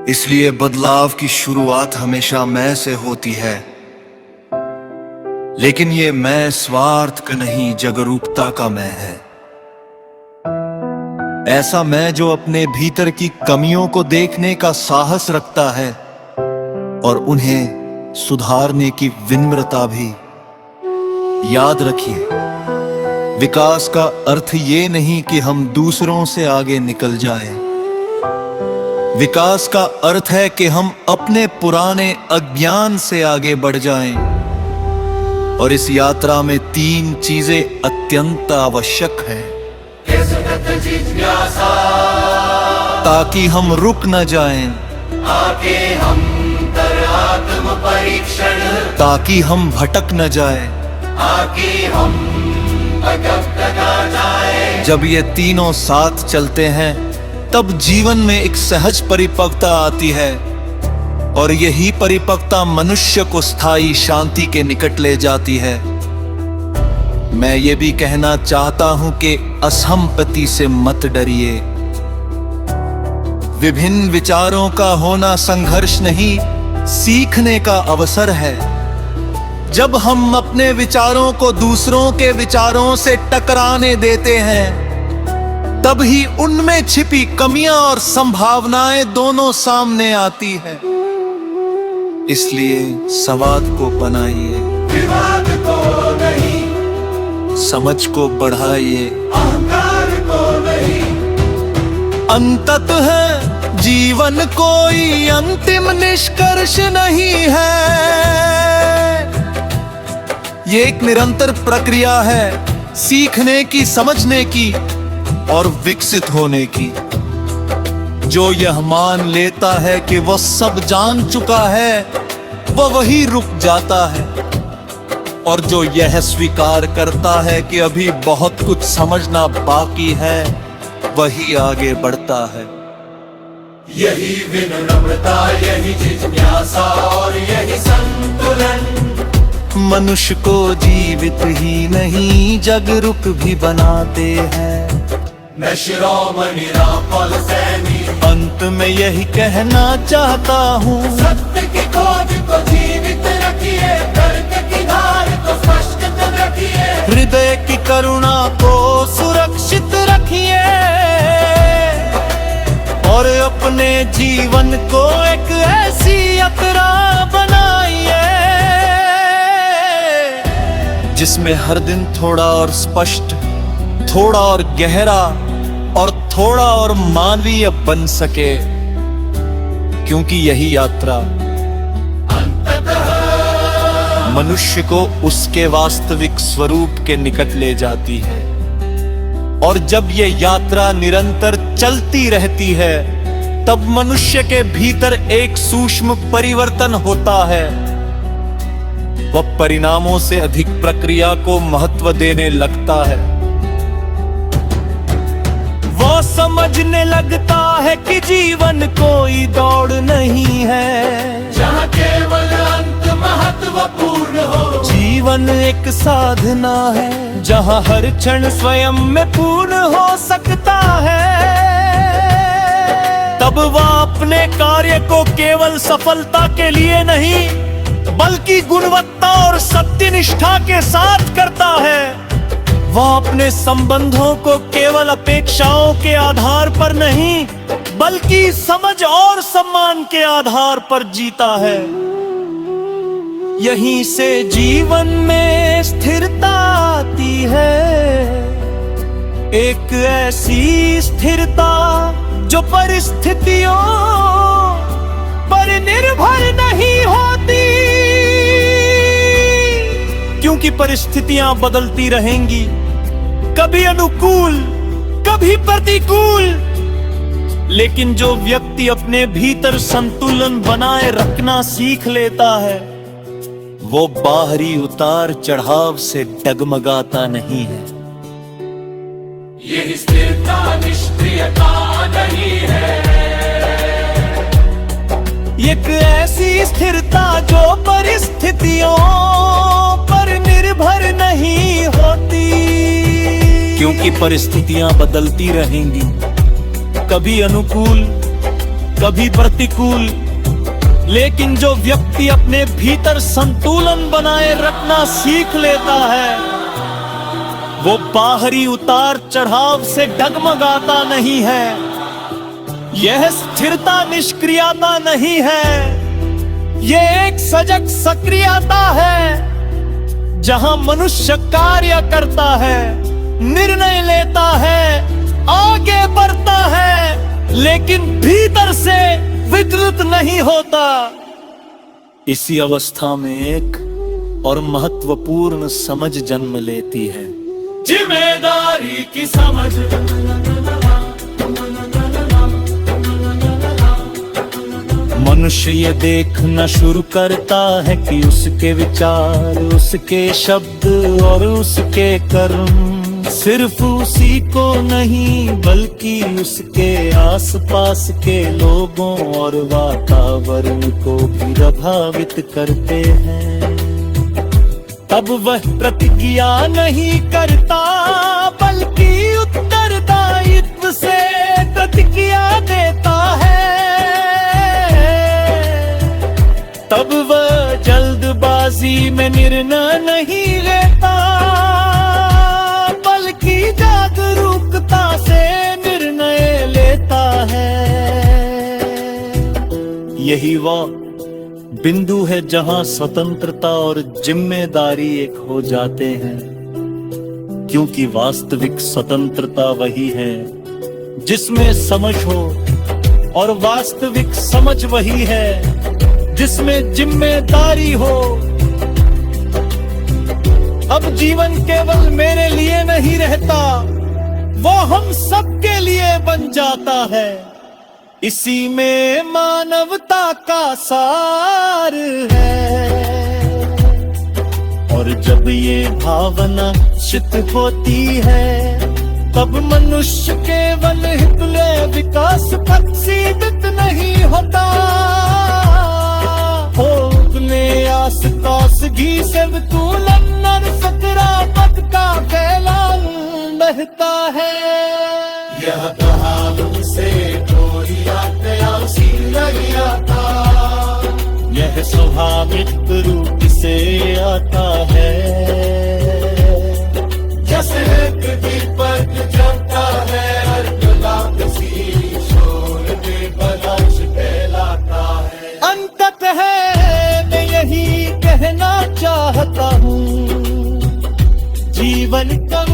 इसलिए बदलाव की शुरुआत हमेशा मैं से होती है, लेकिन ये मैं स्वार्थ का नहीं, जागरूकता का मैं है। ऐसा मैं जो अपने भीतर की कमियों को देखने का साहस रखता है और उन्हें सुधारने की विनम्रता भी। याद रखिए, विकास का अर्थ ये नहीं कि हम दूसरों से आगे निकल जाएं। विकास का अर्थ है कि हम अपने पुराने अज्ञान से आगे बढ़ जाएं। और इस यात्रा में 3 चीजें अत्यंत आवश्यक हैं, ताकि हम रुक न जाएं, ताकि हम भटक न जाएं। जब ये तीनों साथ चलते हैं तब जीवन में एक सहज परिपक्वता आती है, और यही परिपक्वता मनुष्य को स्थायी शांति के निकट ले जाती है। मैं ये भी कहना चाहता हूं कि असंपत्ति से मत डरिए। विभिन्न विचारों का होना संघर्ष नहीं, सीखने का अवसर है। जब हम अपने विचारों को दूसरों के विचारों से टकराने देते हैं, तब ही उनमें छिपी कमियां और संभावनाएं दोनों सामने आती है। इसलिए संवाद को बनाइए, विवाद को नहीं, समझ को बढ़ाइए, अहंकार को नहीं। अंततः जीवन कोई अंतिम निष्कर्ष नहीं है, ये एक निरंतर प्रक्रिया है, सीखने की, समझने की और विकसित होने की। जो यह मान लेता है कि वह सब जान चुका है, वह वही रुक जाता है, और जो यह स्वीकार करता है कि अभी बहुत कुछ समझना बाकी है, वही आगे बढ़ता है। यही विनम्रता, यही जिज्ञासा और यही संतुलन मनुष्य को जीवित ही नहीं, जगरूक भी बनाते हैं। मैं शिरोमणि रामपाल सैनी अंत में यही कहना चाहता हूँ, सत्य की खोज को जीवित रखिए, तर्क की धार को स्पष्ट रखिए, हृदय की करुणा को सुरक्षित रखिए, और अपने जीवन को एक ऐसी यात्रा बनाइए जिसमें हर दिन थोड़ा और स्पष्ट, थोड़ा और गहरा और थोड़ा और मानवीय बन सके, क्योंकि यही यात्रा मनुष्य को उसके वास्तविक स्वरूप के निकट ले जाती है। और जब ये यात्रा निरंतर चलती रहती है, तब मनुष्य के भीतर एक सूक्ष्म परिवर्तन होता है। वह परिणामों से अधिक प्रक्रिया को महत्व देने लगता है। वो समझने लगता है कि जीवन कोई दौड़ नहीं है, जहाँ केवल अंत महत्वपूर्ण हो। जीवन एक साधना है, जहाँ हर क्षण स्वयं में पूर्ण हो सकता है। तब वह अपने कार्य को केवल सफलता के लिए नहीं, बल्कि गुणवत्ता और सत्यनिष्ठा के साथ करता है। वह अपने संबंधों को केवल अपेक्षाओं के आधार पर नहीं, बल्कि समझ और सम्मान के आधार पर जीता है। यहीं से जीवन में स्थिरता आती है, एक ऐसी स्थिरता जो परिस्थितियों पर निर्भर नहीं होती, क्योंकि परिस्थितियां बदलती रहेंगी, कभी अनुकूल, कभी प्रतिकूल। लेकिन जो व्यक्ति अपने भीतर संतुलन बनाए रखना सीख लेता है, वो बाहरी उतार चढ़ाव से डगमगाता नहीं है। यही स्थिरता निष्क्रियता नहीं है, एक ऐसी स्थिरता जो परिस्थितियों पर निर्भर नहीं होती, क्योंकि परिस्थितियां बदलती रहेंगी, कभी अनुकूल, कभी प्रतिकूल, लेकिन जो व्यक्ति अपने भीतर संतुलन बनाए रखना सीख लेता है, वो बाहरी उतार चढ़ाव से डगमगाता नहीं है। यह स्थिरता निष्क्रियता नहीं है, यह एक सजग सक्रियता है, जहां मनुष्य कार्य करता है, निर्णय लेता है, आगे बढ़ता है, लेकिन भीतर से विचलित नहीं होता। इसी अवस्था में एक और महत्वपूर्ण समझ जन्म लेती है, जिम्मेदारी की समझ। मनुष्य ये देखना शुरू करता है कि उसके विचार, उसके शब्द और उसके कर्म सिर्फ उसी को नहीं बल्कि उसके आसपास के लोगों और वातावरण को भी प्रभावित करते हैं। तब वह प्रतिक्रिया नहीं करता बल्कि उत्तरदायित्व से प्रतिक्रिया देता है। तब वह जल्दबाजी में निर्णय नहीं लेता बल्कि जागरूकता से निर्णय लेता है। यही वह बिंदु है जहां स्वतंत्रता और जिम्मेदारी एक हो जाते हैं, क्योंकि वास्तविक स्वतंत्रता वही है जिसमें समझ हो, और वास्तविक समझ वही है जिसमें जिम्मेदारी हो। अब जीवन केवल मेरे लिए नहीं रहता, वो हम सबके लिए बन जाता है। इसी में मानवता का सार है। और जब ये भावना चित होती है, तब मनुष्य केवल हितले विकास तक सीमित नहीं होता। आस पास घी से तुलन सकरा पद का फैलान बहता है। यह कहावत से कोई नहीं आता, यह स्वाभाविक रूप से आता है। जैसे एक दीपक जलता है, हर गुलाब सी शोर में बलाश फैलाता है। अंतत है यही कहना चाहता हूँ, जीवन कब